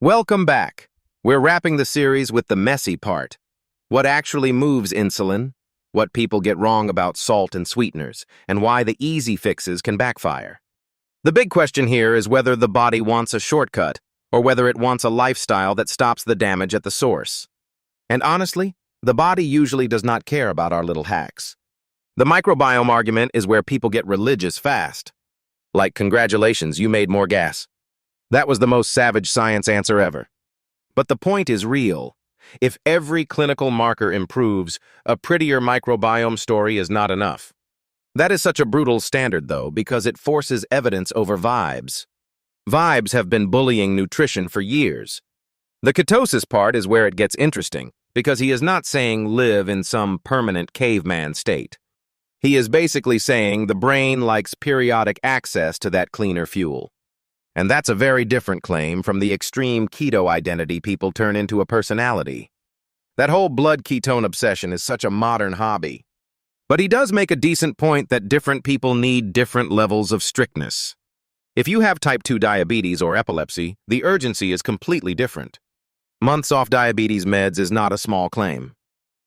Welcome back. We're wrapping the series with the messy part. What actually moves insulin, what people get wrong about salt and sweeteners, and why the easy fixes can backfire. The big question here is whether the body wants a shortcut or whether it wants a lifestyle that stops the damage at the source. And honestly, the body usually does not care about our little hacks. The microbiome argument is where people get religious fast. Like, congratulations, you made more gas. That was the most savage science answer ever. But the point is real. If every clinical marker improves, a prettier microbiome story is not enough. That is such a brutal standard, though, because it forces evidence over vibes. Vibes have been bullying nutrition for years. The ketosis part is where it gets interesting, because he is not saying live in some permanent caveman state. He is basically saying the brain likes periodic access to that cleaner fuel. And that's a very different claim from the extreme keto identity people turn into a personality. That whole blood ketone obsession is such a modern hobby. But he does make a decent point that different people need different levels of strictness. If you have type 2 diabetes or epilepsy, the urgency is completely different. Months off diabetes meds is not a small claim.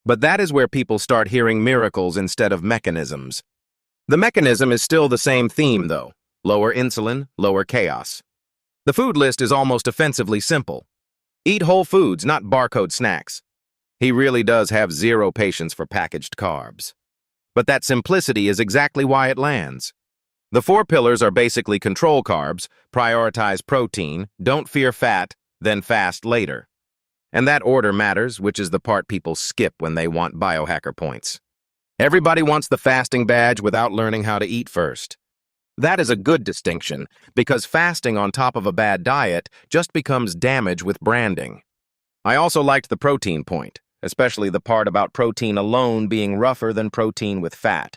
But that is where people start hearing miracles instead of mechanisms. The mechanism is still the same theme, though. Lower insulin, lower chaos. The food list is almost offensively simple. Eat whole foods, not barcode snacks. He really does have zero patience for packaged carbs. But that simplicity is exactly why it lands. The 4 pillars are basically control carbs, prioritize protein, don't fear fat, then fast later. And that order matters, which is the part people skip when they want biohacker points. Everybody wants the fasting badge without learning how to eat first. That is a good distinction, because fasting on top of a bad diet just becomes damage with branding. I also liked the protein point, especially the part about protein alone being rougher than protein with fat.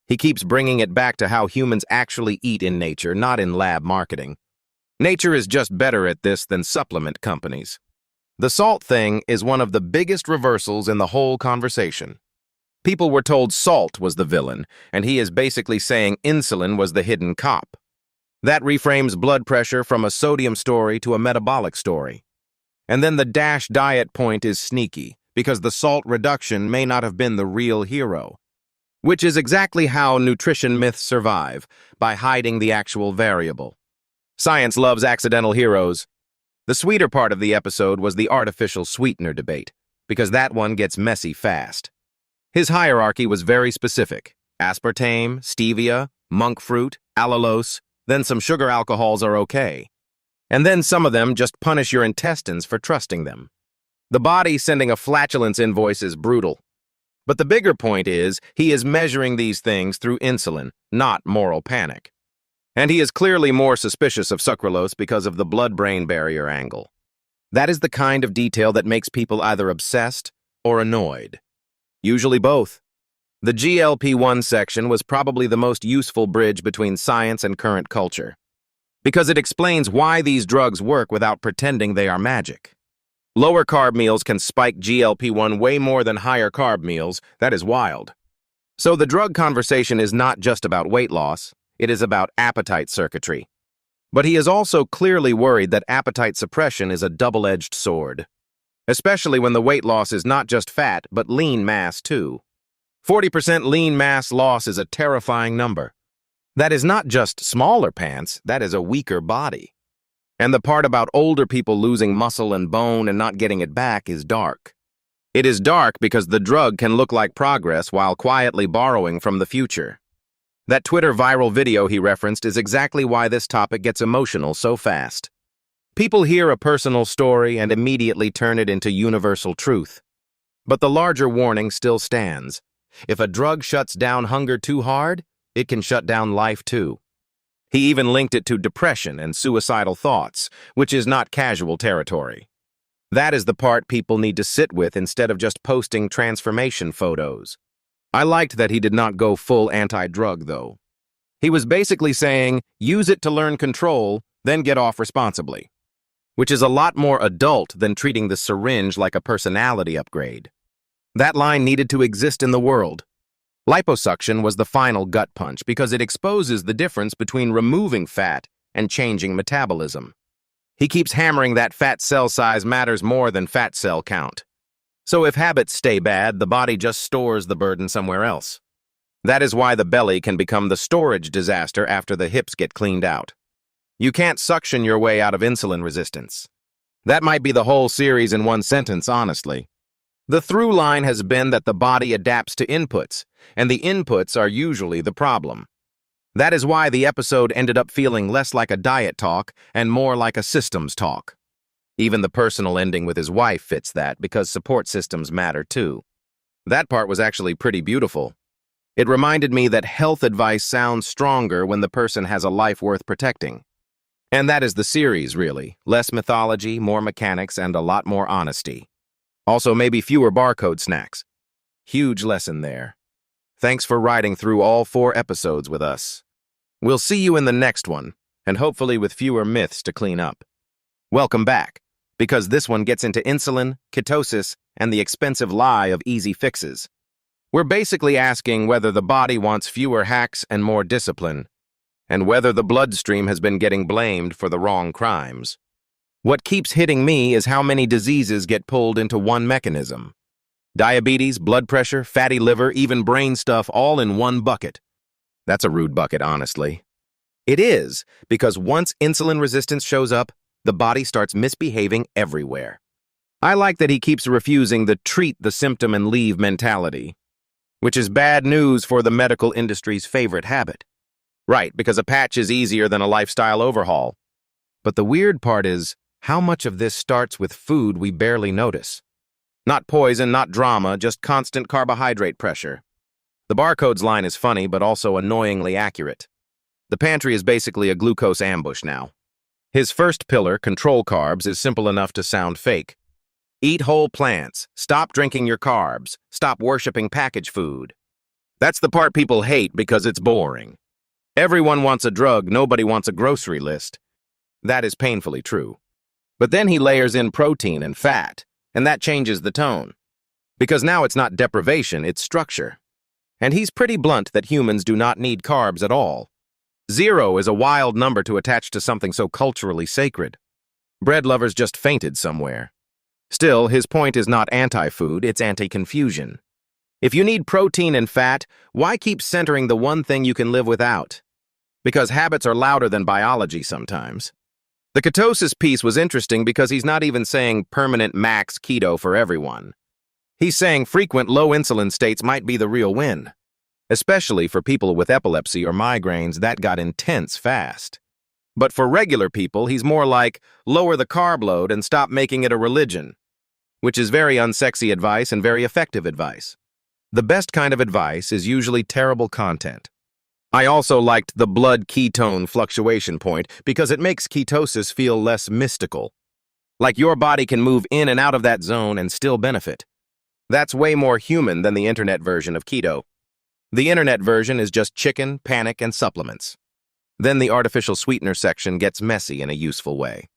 He keeps bringing it back to how humans actually eat in nature, not in lab marketing. Nature is just better at this than supplement companies. The salt thing is one of the biggest reversals in the whole conversation. People were told salt was the villain, and he is basically saying insulin was the hidden cop. That reframes blood pressure from a sodium story to a metabolic story. And then the DASH diet point is sneaky, because the salt reduction may not have been the real hero. Which is exactly how nutrition myths survive, by hiding the actual variable. Science loves accidental heroes. The sweeter part of the episode was the artificial sweetener debate, because that one gets messy fast. His hierarchy was very specific. Aspartame, stevia, monk fruit, allulose, then some sugar alcohols are okay. And then some of them just punish your intestines for trusting them. The body sending a flatulence invoice is brutal. But the bigger point is, he is measuring these things through insulin, not moral panic. And he is clearly more suspicious of sucralose because of the blood-brain barrier angle. That is the kind of detail that makes people either obsessed or annoyed. Usually both. The GLP-1 section was probably the most useful bridge between science and current culture, because it explains why these drugs work without pretending they are magic. Lower carb meals can spike GLP-1 way more than higher carb meals. That is wild. So the drug conversation is not just about weight loss, it is about appetite circuitry. But he is also clearly worried that appetite suppression is a double-edged sword. Especially when the weight loss is not just fat, but lean mass too. 40% lean mass loss is a terrifying number. That is not just smaller pants, that is a weaker body. And the part about older people losing muscle and bone and not getting it back is dark. It is dark because the drug can look like progress while quietly borrowing from the future. That Twitter viral video he referenced is exactly why this topic gets emotional so fast. People hear a personal story and immediately turn it into universal truth. But the larger warning still stands. If a drug shuts down hunger too hard, it can shut down life too. He even linked it to depression and suicidal thoughts, which is not casual territory. That is the part people need to sit with instead of just posting transformation photos. I liked that he did not go full anti-drug, though. He was basically saying, use it to learn control, then get off responsibly. Which is a lot more adult than treating the syringe like a personality upgrade. That line needed to exist in the world. Liposuction was the final gut punch because it exposes the difference between removing fat and changing metabolism. He keeps hammering that fat cell size matters more than fat cell count. So if habits stay bad, the body just stores the burden somewhere else. That is why the belly can become the storage disaster after the hips get cleaned out. You can't suction your way out of insulin resistance. That might be the whole series in one sentence, honestly. The through line has been that the body adapts to inputs, and the inputs are usually the problem. That is why the episode ended up feeling less like a diet talk and more like a systems talk. Even the personal ending with his wife fits that because support systems matter too. That part was actually pretty beautiful. It reminded me that health advice sounds stronger when the person has a life worth protecting. And that is the series, really. Less mythology, more mechanics, and a lot more honesty. Also, maybe fewer barcode snacks. Huge lesson there. Thanks for riding through all 4 episodes with us. We'll see you in the next one, and hopefully with fewer myths to clean up. Welcome back, because this one gets into insulin, ketosis, and the expensive lie of easy fixes. We're basically asking whether the body wants fewer hacks and more discipline, and whether the bloodstream has been getting blamed for the wrong crimes. What keeps hitting me is how many diseases get pulled into one mechanism. Diabetes, blood pressure, fatty liver, even brain stuff all in one bucket. That's a rude bucket, honestly. It is, because once insulin resistance shows up, the body starts misbehaving everywhere. I like that he keeps refusing the treat the symptom and leave mentality, which is bad news for the medical industry's favorite habit. Right, because a patch is easier than a lifestyle overhaul. But the weird part is how much of this starts with food we barely notice. Not poison, not drama, just constant carbohydrate pressure. The barcodes line is funny, but also annoyingly accurate. The pantry is basically a glucose ambush now. His first pillar, control carbs, is simple enough to sound fake. Eat whole plants, stop drinking your carbs, stop worshiping packaged food. That's the part people hate because it's boring. Everyone wants a drug, nobody wants a grocery list. That is painfully true. But then he layers in protein and fat, and that changes the tone. Because now it's not deprivation, it's structure. And he's pretty blunt that humans do not need carbs at all. 0 is a wild number to attach to something so culturally sacred. Bread lovers just fainted somewhere. Still, his point is not anti-food, it's anti-confusion. If you need protein and fat, why keep centering the one thing you can live without? Because habits are louder than biology sometimes. The ketosis piece was interesting because he's not even saying permanent max keto for everyone. He's saying frequent low insulin states might be the real win. Especially for people with epilepsy or migraines, that got intense fast. But for regular people, he's more like, lower the carb load and stop making it a religion. Which is very unsexy advice and very effective advice. The best kind of advice is usually terrible content. I also liked the blood ketone fluctuation point because it makes ketosis feel less mystical. Like your body can move in and out of that zone and still benefit. That's way more human than the internet version of keto. The internet version is just chicken, panic, and supplements. Then the artificial sweetener section gets messy in a useful way.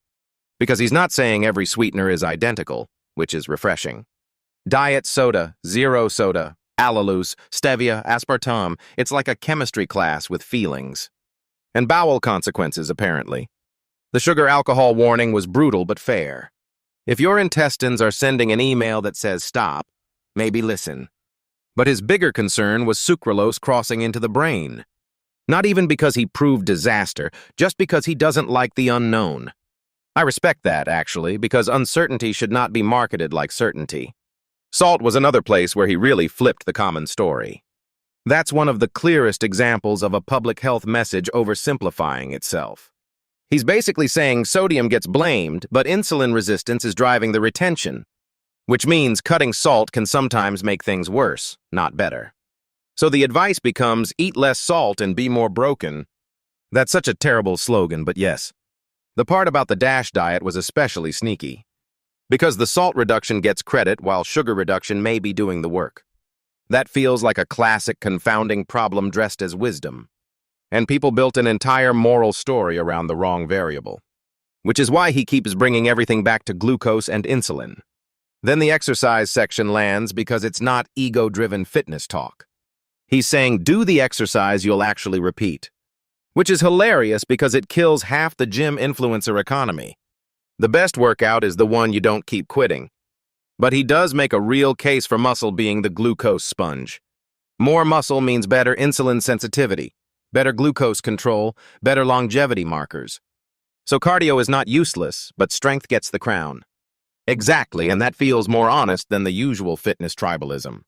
Because he's not saying every sweetener is identical, which is refreshing. Diet soda, zero soda, allulose, stevia, aspartame, it's like a chemistry class with feelings. And bowel consequences, apparently. The sugar alcohol warning was brutal but fair. If your intestines are sending an email that says stop, maybe listen. But his bigger concern was sucralose crossing into the brain. Not even because he proved disaster, just because he doesn't like the unknown. I respect that, actually, because uncertainty should not be marketed like certainty. Salt was another place where he really flipped the common story. That's one of the clearest examples of a public health message oversimplifying itself. He's basically saying sodium gets blamed, but insulin resistance is driving the retention, which means cutting salt can sometimes make things worse, not better. So the advice becomes, eat less salt and be more broken. That's such a terrible slogan, but yes. The part about the DASH diet was especially sneaky. Because the salt reduction gets credit while sugar reduction may be doing the work. That feels like a classic confounding problem dressed as wisdom. And people built an entire moral story around the wrong variable. Which is why he keeps bringing everything back to glucose and insulin. Then the exercise section lands because it's not ego-driven fitness talk. He's saying, do the exercise you'll actually repeat. Which is hilarious because it kills half the gym influencer economy. The best workout is the one you don't keep quitting. But he does make a real case for muscle being the glucose sponge. More muscle means better insulin sensitivity, better glucose control, better longevity markers. So cardio is not useless, but strength gets the crown. Exactly, and that feels more honest than the usual fitness tribalism.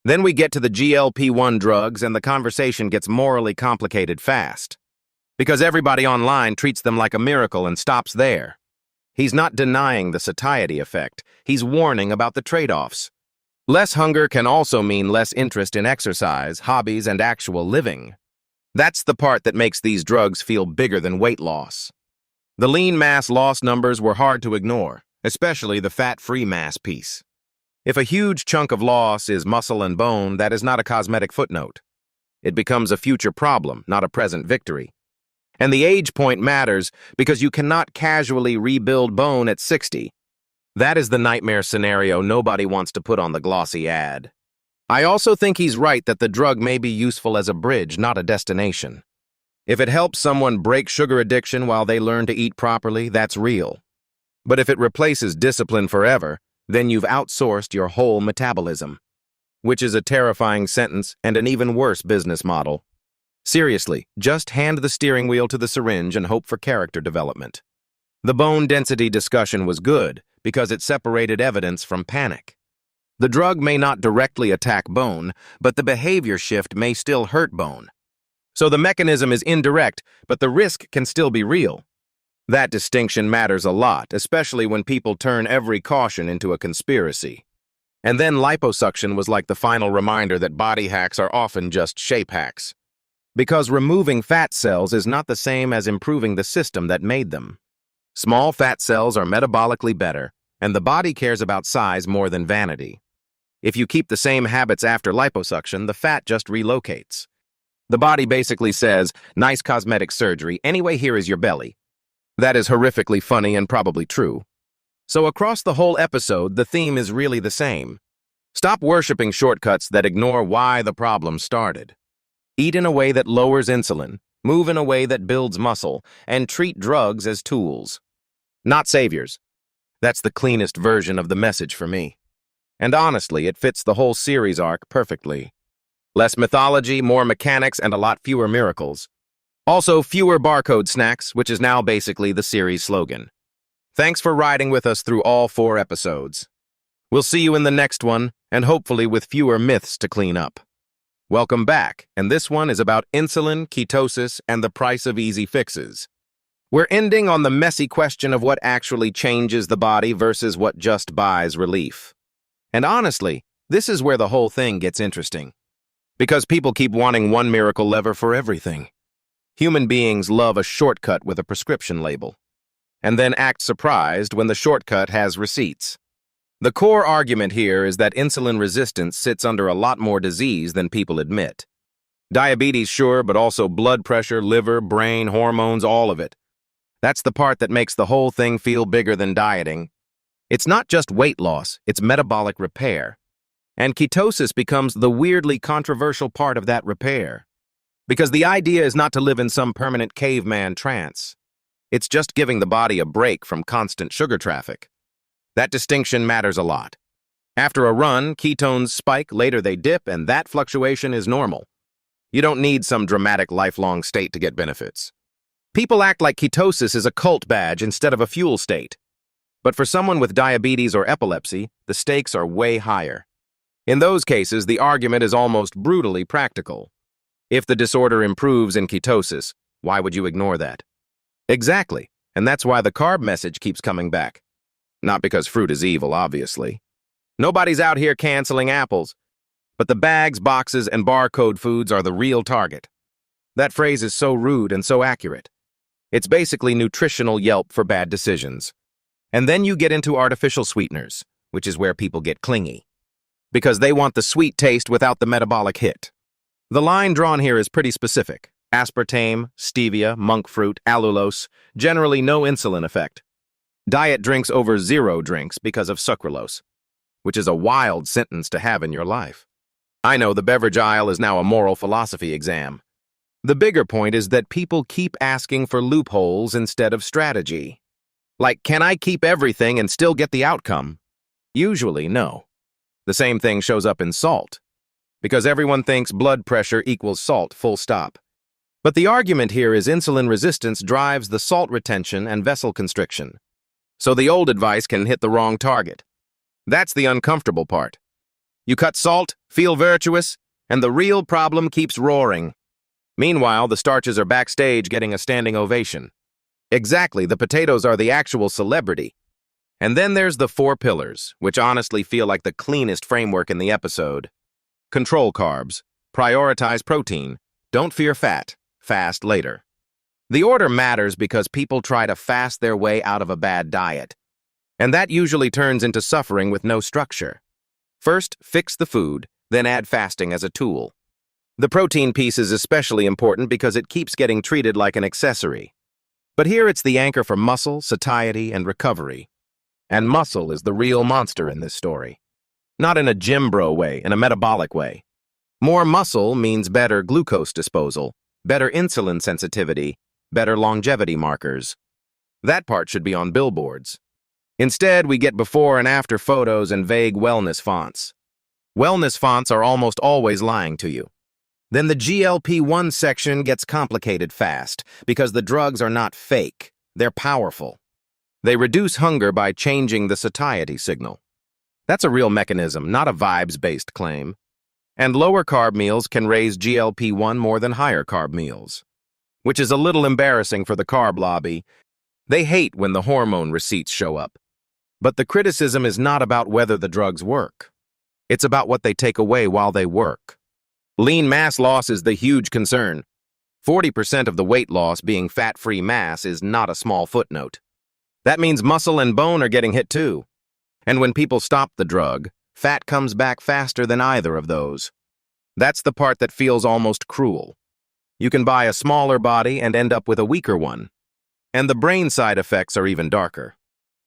Then we get to the GLP-1 drugs and the conversation gets morally complicated fast. Because everybody online treats them like a miracle and stops there. He's not denying the satiety effect, he's warning about the trade-offs. Less hunger can also mean less interest in exercise, hobbies, and actual living. That's the part that makes these drugs feel bigger than weight loss. The lean mass loss numbers were hard to ignore, especially the fat-free mass piece. If a huge chunk of loss is muscle and bone, that is not a cosmetic footnote. It becomes a future problem, not a present victory. And the age point matters because you cannot casually rebuild bone at 60. That is the nightmare scenario nobody wants to put on the glossy ad. I also think he's right that the drug may be useful as a bridge, not a destination. If it helps someone break sugar addiction while they learn to eat properly, that's real. But if it replaces discipline forever, then you've outsourced your whole metabolism. Which is a terrifying sentence and an even worse business model. Seriously, just hand the steering wheel to the syringe and hope for character development. The bone density discussion was good because it separated evidence from panic. The drug may not directly attack bone, but the behavior shift may still hurt bone. So the mechanism is indirect, but the risk can still be real. That distinction matters a lot, especially when people turn every caution into a conspiracy. And then liposuction was like the final reminder that body hacks are often just shape hacks. Because removing fat cells is not the same as improving the system that made them. Small fat cells are metabolically better, and the body cares about size more than vanity. If you keep the same habits after liposuction, the fat just relocates. The body basically says, nice cosmetic surgery, anyway here is your belly. That is horrifically funny and probably true. So across the whole episode, the theme is really the same. Stop worshiping shortcuts that ignore why the problem started. Eat in a way that lowers insulin, move in a way that builds muscle, and treat drugs as tools. Not saviors. That's the cleanest version of the message for me. And honestly, it fits the whole series arc perfectly. Less mythology, more mechanics, and a lot fewer miracles. Also, fewer barcode snacks, which is now basically the series slogan. Thanks for riding with us through all 4 episodes. We'll see you in the next one, and hopefully with fewer myths to clean up. Welcome back, and this one is about insulin, ketosis, and the price of easy fixes. We're ending on the messy question of what actually changes the body versus what just buys relief. And honestly, this is where the whole thing gets interesting. Because people keep wanting one miracle lever for everything. Human beings love a shortcut with a prescription label, and then act surprised when the shortcut has receipts. The core argument here is that insulin resistance sits under a lot more disease than people admit. Diabetes, sure, but also blood pressure, liver, brain, hormones, all of it. That's the part that makes the whole thing feel bigger than dieting. It's not just weight loss, it's metabolic repair. And ketosis becomes the weirdly controversial part of that repair. Because the idea is not to live in some permanent caveman trance. It's just giving the body a break from constant sugar traffic. That distinction matters a lot. After a run, ketones spike, later they dip, and that fluctuation is normal. You don't need some dramatic lifelong state to get benefits. People act like ketosis is a cult badge instead of a fuel state. But for someone with diabetes or epilepsy, the stakes are way higher. In those cases, the argument is almost brutally practical. If the disorder improves in ketosis, why would you ignore that? Exactly, and that's why the carb message keeps coming back. Not because fruit is evil, obviously. Nobody's out here canceling apples, but the bags, boxes, and barcode foods are the real target. That phrase is so rude and so accurate. It's basically nutritional Yelp for bad decisions. And then you get into artificial sweeteners, which is where people get clingy. Because they want the sweet taste without the metabolic hit. The line drawn here is pretty specific. Aspartame, stevia, monk fruit, allulose, generally no insulin effect. Diet drinks over 0 drinks because of sucralose, which is a wild sentence to have in your life. I know the beverage aisle is now a moral philosophy exam. The bigger point is that people keep asking for loopholes instead of strategy. Like, can I keep everything and still get the outcome? Usually, no. The same thing shows up in salt, because everyone thinks blood pressure equals salt, full stop. But the argument here is insulin resistance drives the salt retention and vessel constriction. So the old advice can hit the wrong target. That's the uncomfortable part. You cut salt, feel virtuous, and the real problem keeps roaring. Meanwhile, the starches are backstage getting a standing ovation. Exactly, the potatoes are the actual celebrity. And then there's the 4 pillars, which honestly feel like the cleanest framework in the episode. Control carbs, prioritize protein, don't fear fat, fast later. The order matters because people try to fast their way out of a bad diet. And that usually turns into suffering with no structure. First, fix the food, then add fasting as a tool. The protein piece is especially important because it keeps getting treated like an accessory. But here it's the anchor for muscle, satiety, and recovery. And muscle is the real monster in this story. Not in a gym bro way, in a metabolic way. More muscle means better glucose disposal, better insulin sensitivity, better longevity markers. That part should be on billboards. Instead, we get before and after photos and vague wellness fonts. Wellness fonts are almost always lying to you. Then the GLP-1 section gets complicated fast because the drugs are not fake, they're powerful. They reduce hunger by changing the satiety signal. That's a real mechanism, not a vibes-based claim. And lower carb meals can raise GLP-1 more than higher carb meals, which is a little embarrassing for the carb lobby. They hate when the hormone receipts show up. But the criticism is not about whether the drugs work. It's about what they take away while they work. Lean mass loss is the huge concern. 40% of the weight loss being fat-free mass is not a small footnote. That means muscle and bone are getting hit too. And when people stop the drug, fat comes back faster than either of those. That's the part that feels almost cruel. You can buy a smaller body and end up with a weaker one. And the brain side effects are even darker.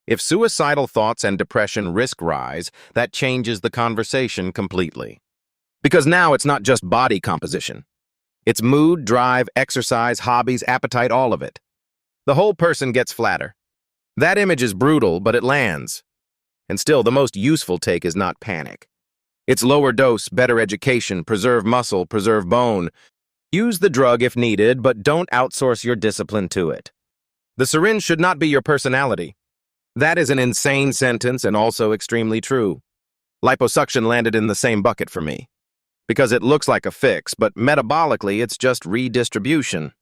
If suicidal thoughts and depression risk rise, that changes the conversation completely. Because now it's not just body composition. It's mood, drive, exercise, hobbies, appetite, all of it. The whole person gets flatter. That image is brutal, but it lands. And still, the most useful take is not panic. It's lower dose, better education, preserve muscle, preserve bone. Use the drug if needed, but don't outsource your discipline to it. The syringe should not be your personality. That is an insane sentence and also extremely true. Liposuction landed in the same bucket for me. Because it looks like a fix, but metabolically it's just redistribution.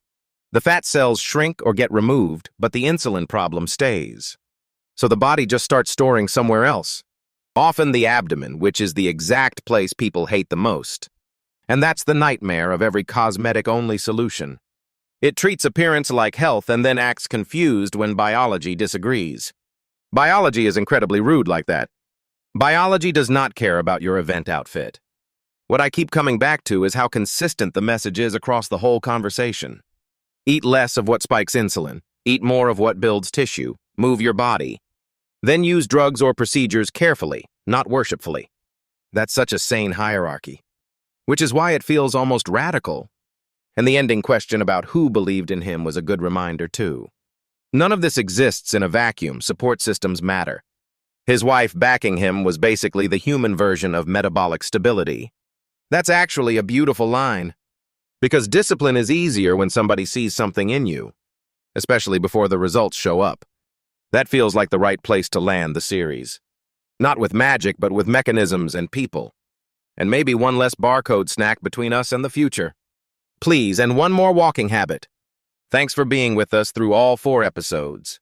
The fat cells shrink or get removed, but the insulin problem stays. So the body just starts storing somewhere else. Often the abdomen, which is the exact place people hate the most. And that's the nightmare of every cosmetic-only solution. It treats appearance like health and then acts confused when biology disagrees. Biology is incredibly rude like that. Biology does not care about your event outfit. What I keep coming back to is how consistent the message is across the whole conversation. Eat less of what spikes insulin. Eat more of what builds tissue. Move your body. Then use drugs or procedures carefully, not worshipfully. That's such a sane hierarchy. Which is why it feels almost radical. And the ending question about who believed in him was a good reminder, too. None of this exists in a vacuum. Support systems matter. His wife backing him was basically the human version of metabolic stability. That's actually a beautiful line. Because discipline is easier when somebody sees something in you, especially before the results show up. That feels like the right place to land the series. Not with magic, but with mechanisms and people. And maybe one less barcode snack between us and the future. Please, and one more walking habit. Thanks for being with us through all 4 episodes.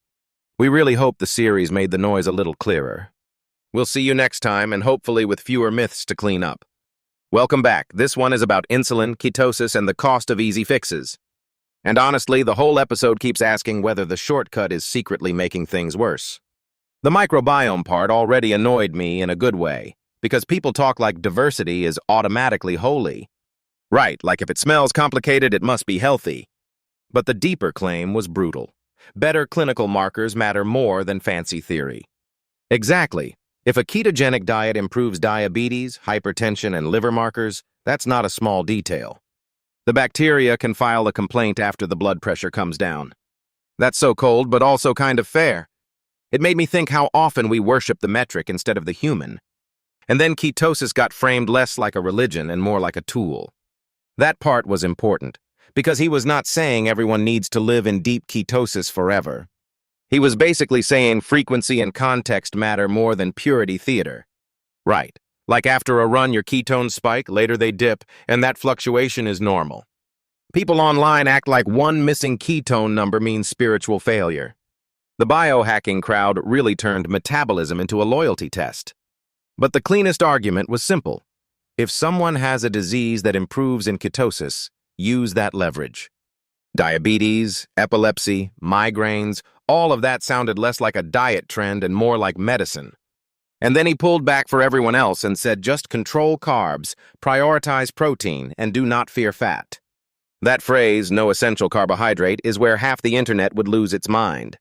We really hope the series made the noise a little clearer. We'll see you next time, and hopefully with fewer myths to clean up. Welcome back. This one is about insulin, ketosis, and the cost of easy fixes. And honestly, the whole episode keeps asking whether the shortcut is secretly making things worse. The microbiome part already annoyed me in a good way, because people talk like diversity is automatically holy. Right, like if it smells complicated, it must be healthy. But the deeper claim was brutal. Better clinical markers matter more than fancy theory. Exactly. If a ketogenic diet improves diabetes, hypertension, and liver markers, that's not a small detail. The bacteria can file a complaint after the blood pressure comes down. That's so cold, but also kind of fair. It made me think how often we worship the metric instead of the human. And then ketosis got framed less like a religion and more like a tool. That part was important, because he was not saying everyone needs to live in deep ketosis forever. He was basically saying frequency and context matter more than purity theater. Right, like after a run your ketones spike, later they dip, and that fluctuation is normal. People online act like one missing ketone number means spiritual failure. The biohacking crowd really turned metabolism into a loyalty test. But the cleanest argument was simple. If someone has a disease that improves in ketosis, use that leverage. Diabetes, epilepsy, migraines, all of that sounded less like a diet trend and more like medicine. And then he pulled back for everyone else and said just control carbs, prioritize protein, and do not fear fat. That phrase, no essential carbohydrate, is where half the internet would lose its mind.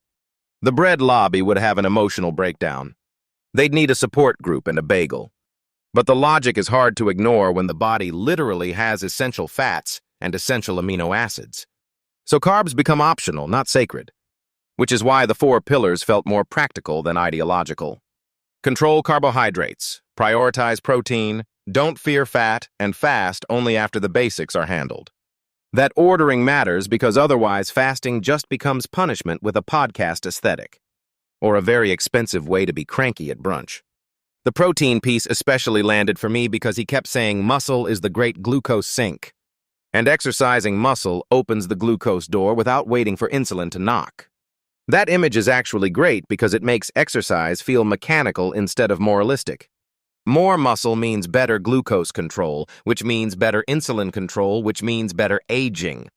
The bread lobby would have an emotional breakdown. They'd need a support group and a bagel. But the logic is hard to ignore when the body literally has essential fats and essential amino acids. So carbs become optional, not sacred. Which is why the 4 pillars felt more practical than ideological. Control carbohydrates, prioritize protein, don't fear fat, and fast only after the basics are handled. That ordering matters because otherwise fasting just becomes punishment with a podcast aesthetic, or a very expensive way to be cranky at brunch. The protein piece especially landed for me because he kept saying muscle is the great glucose sink, and exercising muscle opens the glucose door without waiting for insulin to knock. That image is actually great because it makes exercise feel mechanical instead of moralistic. More muscle means better glucose control, which means better insulin control, which means better aging.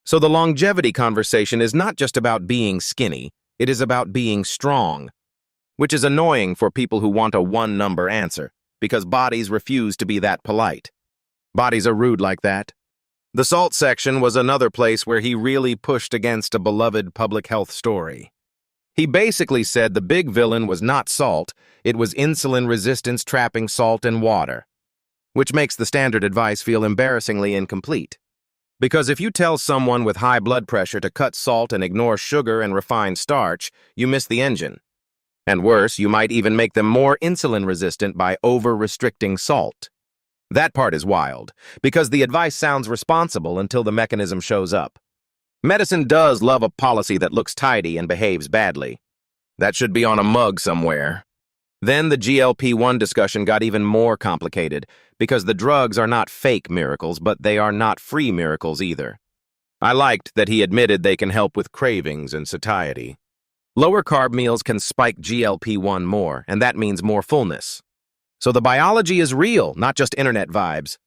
So the longevity conversation is not just about being skinny, it is about being strong. Which is annoying for people who want a one-number answer, because bodies refuse to be that polite. Bodies are rude like that. The salt section was another place where he really pushed against a beloved public health story. He basically said the big villain was not salt, it was insulin resistance trapping salt in water. Which makes the standard advice feel embarrassingly incomplete. Because if you tell someone with high blood pressure to cut salt and ignore sugar and refined starch, you miss the engine. And worse, you might even make them more insulin resistant by over-restricting salt. That part is wild, because the advice sounds responsible until the mechanism shows up. Medicine does love a policy that looks tidy and behaves badly. That should be on a mug somewhere. Then the GLP-1 discussion got even more complicated, because the drugs are not fake miracles, but they are not free miracles either. I liked that he admitted they can help with cravings and satiety. Lower carb meals can spike GLP-1 more, and that means more fullness. So the biology is real, not just internet vibes.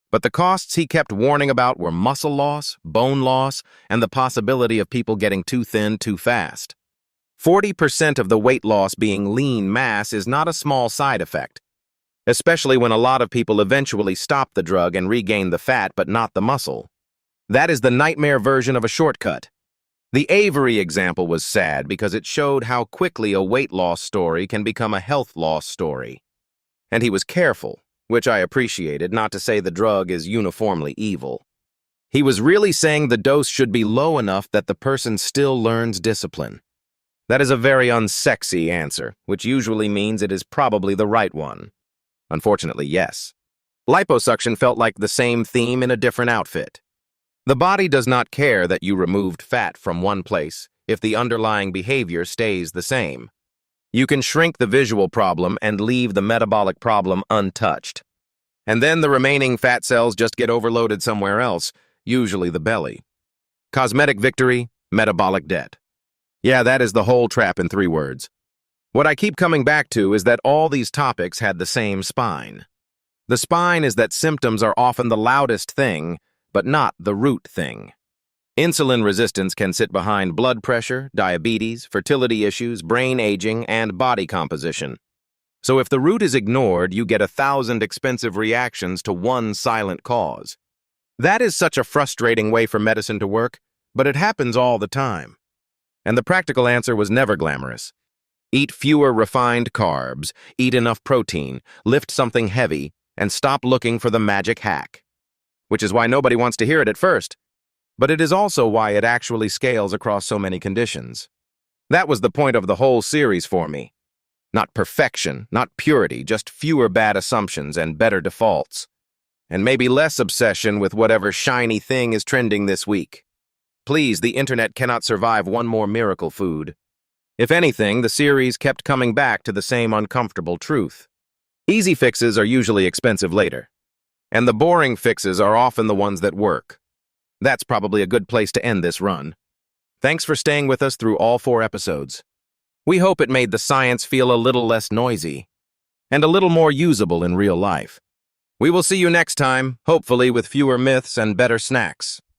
But the costs he kept warning about were muscle loss, bone loss, and the possibility of people getting too thin too fast. 40% of the weight loss being lean mass is not a small side effect, especially when a lot of people eventually stop the drug and regain the fat but not the muscle. That is the nightmare version of a shortcut. The Avery example was sad because it showed how quickly a weight loss story can become a health loss story. And he was careful, which I appreciated, not to say the drug is uniformly evil. He was really saying the dose should be low enough that the person still learns discipline. That is a very unsexy answer, which usually means it is probably the right one. Unfortunately, yes. Liposuction felt like the same theme in a different outfit. The body does not care that you removed fat from one place if the underlying behavior stays the same. You can shrink the visual problem and leave the metabolic problem untouched. And then the remaining fat cells just get overloaded somewhere else, usually the belly. Cosmetic victory, metabolic debt. Yeah, that is the whole trap in 3 words. What I keep coming back to is that all these topics had the same spine. The spine is that symptoms are often the loudest thing, but not the root thing. Insulin resistance can sit behind blood pressure, diabetes, fertility issues, brain aging, and body composition. So if the root is ignored, you get 1,000 expensive reactions to one silent cause. That is such a frustrating way for medicine to work, but it happens all the time. And the practical answer was never glamorous. Eat fewer refined carbs, eat enough protein, lift something heavy, and stop looking for the magic hack. Which is why nobody wants to hear it at first. But it is also why it actually scales across so many conditions. That was the point of the whole series for me. Not perfection, not purity, just fewer bad assumptions and better defaults. And maybe less obsession with whatever shiny thing is trending this week. Please, the internet cannot survive one more miracle food. If anything, the series kept coming back to the same uncomfortable truth. Easy fixes are usually expensive later. And the boring fixes are often the ones that work. That's probably a good place to end this run. Thanks for staying with us through all 4 episodes. We hope it made the science feel a little less noisy and a little more usable in real life. We will see you next time, hopefully with fewer myths and better snacks.